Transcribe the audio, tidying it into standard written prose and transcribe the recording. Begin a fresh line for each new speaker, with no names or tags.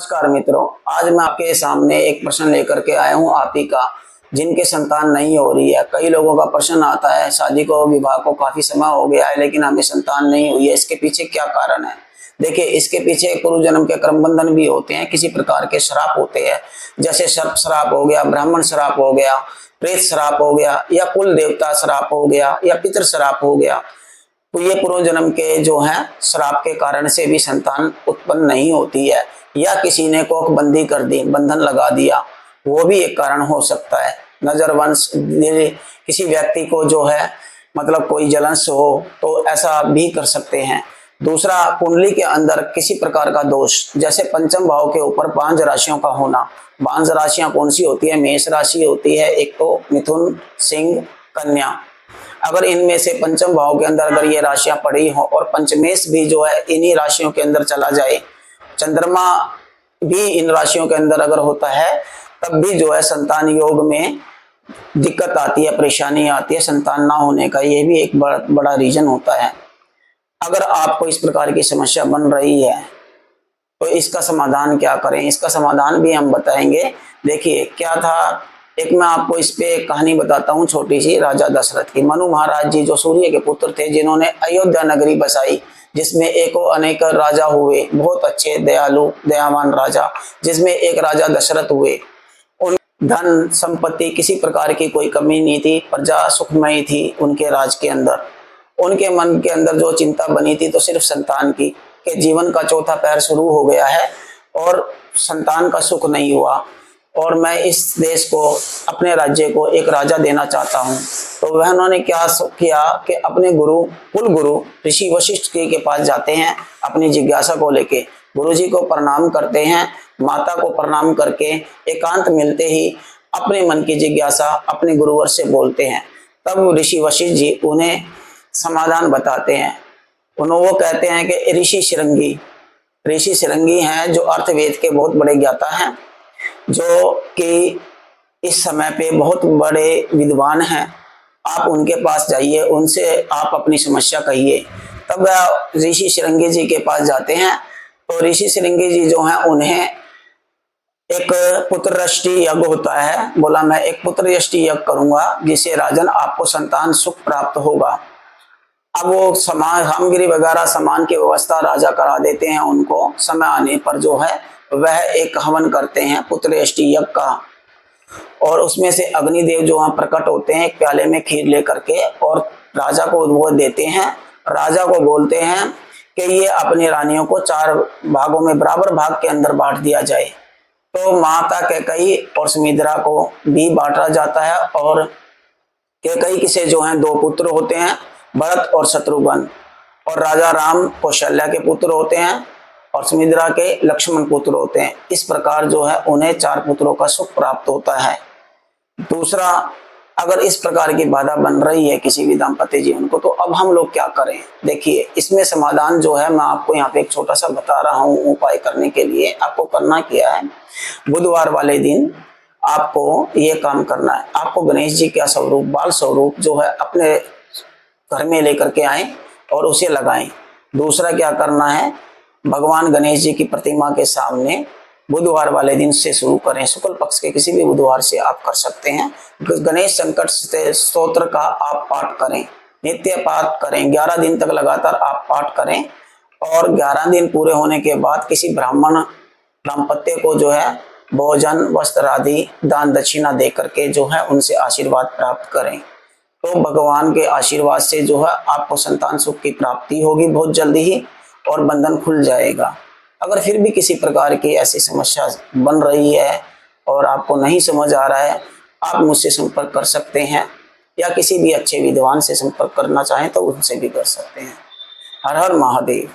नमस्कार मित्रों, आज मैं आपके सामने एक प्रश्न लेकर के आया हूँ आप ही का, जिनके संतान नहीं हो रही है। कई लोगों का प्रश्न आता है, शादी को विवाह को काफी समय हो गया है लेकिन हमें संतान नहीं हुई है, इसके पीछे क्या कारण है। देखिए, इसके पीछे पूर्व जन्म के कर्म बंधन भी होते हैं, किसी प्रकार के श्राप होते हैं, जैसे सर्प श्राप हो गया, ब्राह्मण श्राप हो गया, प्रेत श्राप हो गया, या कुल देवता श्राप हो गया, या पितृ श्राप हो गया। तो ये पूर्व जन्म के जो है श्राप के कारण से भी संतान उत्पन्न नहीं होती है, या किसी ने कोख बंदी कर दी, बंधन लगा दिया, वो भी एक कारण हो सकता है। नजर वंश, किसी व्यक्ति को जो है मतलब कोई जलंस हो तो ऐसा भी कर सकते हैं। दूसरा, कुंडली के अंदर किसी प्रकार का दोष, जैसे पंचम भाव के ऊपर 5 राशियों का होना। 5 राशियां कौन सी होती है? मेष राशि होती है, एक तो मिथुन, सिंह, कन्या। अगर इनमें से पंचम भाव के अंदर अगर ये राशियां पड़ी हो और पंचमेश भी जो है इन्हीं राशियों के अंदर चला जाए, चंद्रमा भी इन राशियों के अंदर अगर होता है, तब भी जो है संतान योग में दिक्कत आती है, परेशानी आती है, संतान ना होने का ये भी एक बड़ा रीजन होता है। अगर आपको इस प्रकार की समस्या बन रही है तो इसका समाधान क्या करें, इसका समाधान भी हम बताएंगे। देखिए क्या था, एक मैं आपको इस पे एक कहानी बताता हूँ छोटी सी, राजा दशरथ की। मनु महाराज जी जो सूर्य के पुत्र थे, जिन्होंने अयोध्या नगरी बसाई, जिसमें एको अनेक राजा हुए, बहुत अच्छे दयालु दयावान राजा, जिसमें एक राजा दशरथ हुए। उन धन संपत्ति किसी प्रकार की कोई कमी नहीं थी, प्रजा सुखमयी थी उनके राज के अंदर। उनके मन के अंदर जो चिंता बनी थी तो सिर्फ संतान की, कि जीवन का चौथा पैर शुरू हो गया है और संतान का सुख नहीं हुआ, और मैं इस देश को, अपने राज्य को एक राजा देना चाहता हूँ। तो वह उन्होंने क्या किया कि अपने गुरु, कुल गुरु ऋषि वशिष्ठ के पास जाते हैं अपनी जिज्ञासा को लेके। गुरु जी को प्रणाम करते हैं, माता को प्रणाम करके एकांत मिलते ही अपने मन की जिज्ञासा अपने गुरुवर से बोलते हैं। तब ऋषि वशिष्ठ जी उन्हें समाधान बताते हैं। वो कहते हैं कि ऋषि शृंगी हैं, जो अर्थवेद के बहुत बड़े ज्ञाता हैं, जो कि इस समय पे बहुत बड़े विद्वान हैं। आप उनके पास जाइए, उनसे आप अपनी समस्या कहिए। तब ऋषि शृंगी जी के पास जाते हैं तो ऋषि शृंगी जी जो हैं, उन्हें एक पुत्र यष्टि यज्ञ होता है। बोला, मैं एक पुत्र यष्टि यज्ञ करूंगा जिससे राजन आपको संतान सुख प्राप्त होगा। अब वो सामान सामग्री वगैरह सामान की व्यवस्था राजा करा देते हैं उनको। समय आने पर जो है वह एक हवन करते हैं पुत्र यष्टि यज्ञ का, और उसमें से अग्निदेव जो वहां प्रकट होते हैं एक प्याले में खीर लेकर के, और राजा को वो देते हैं। राजा को बोलते हैं कि ये अपनी रानियों को 4 भागों में बराबर भाग के अंदर बांट दिया जाए। तो माता कैकेयी और सुमित्रा को भी बांटा जाता है, और कैकेयी से जो है 2 पुत्र होते हैं, भरत और शत्रुघ्न, और राजा राम कौशल्या के पुत्र होते हैं, और सुमित्रा के लक्ष्मण पुत्र होते हैं। इस प्रकार जो है उन्हें 4 पुत्रों का सुख प्राप्त होता है। दूसरा, अगर इस प्रकार की बाधा बन रही है किसी भी दाम्पत्य जीवन को, तो अब हम लोग क्या करें। देखिए, इसमें समाधान जो है मैं आपको यहाँ पे एक छोटा सा बता रहा हूँ उपाय करने के लिए। आपको करना क्या है, बुधवार वाले दिन आपको ये काम करना है। आपको गणेश जी का स्वरूप, बाल स्वरूप जो है अपने घर में लेकर के आए और उसे लगाएं। दूसरा क्या करना है, भगवान गणेश जी की प्रतिमा के सामने बुधवार वाले दिन से शुरू करें। शुक्ल पक्ष के किसी भी बुधवार से आप कर सकते हैं। गणेश संकट स्तोत्र का आप पाठ करें, नित्य पाठ करें, 11 दिन तक लगातार आप पाठ करें, और 11 दिन पूरे होने के बाद किसी ब्राह्मण दाम्पत्य को जो है भोजन, वस्त्र आदि दान दक्षिणा दे करके जो है उनसे आशीर्वाद प्राप्त करें। तो भगवान के आशीर्वाद से जो है आपको संतान सुख की प्राप्ति होगी बहुत जल्दी ही, और बंधन खुल जाएगा। अगर फिर भी किसी प्रकार की ऐसी समस्या बन रही है और आपको नहीं समझ आ रहा है, आप मुझसे संपर्क कर सकते हैं, या किसी भी अच्छे विद्वान से संपर्क करना चाहें तो उनसे भी कर सकते हैं। हर हर महादेव।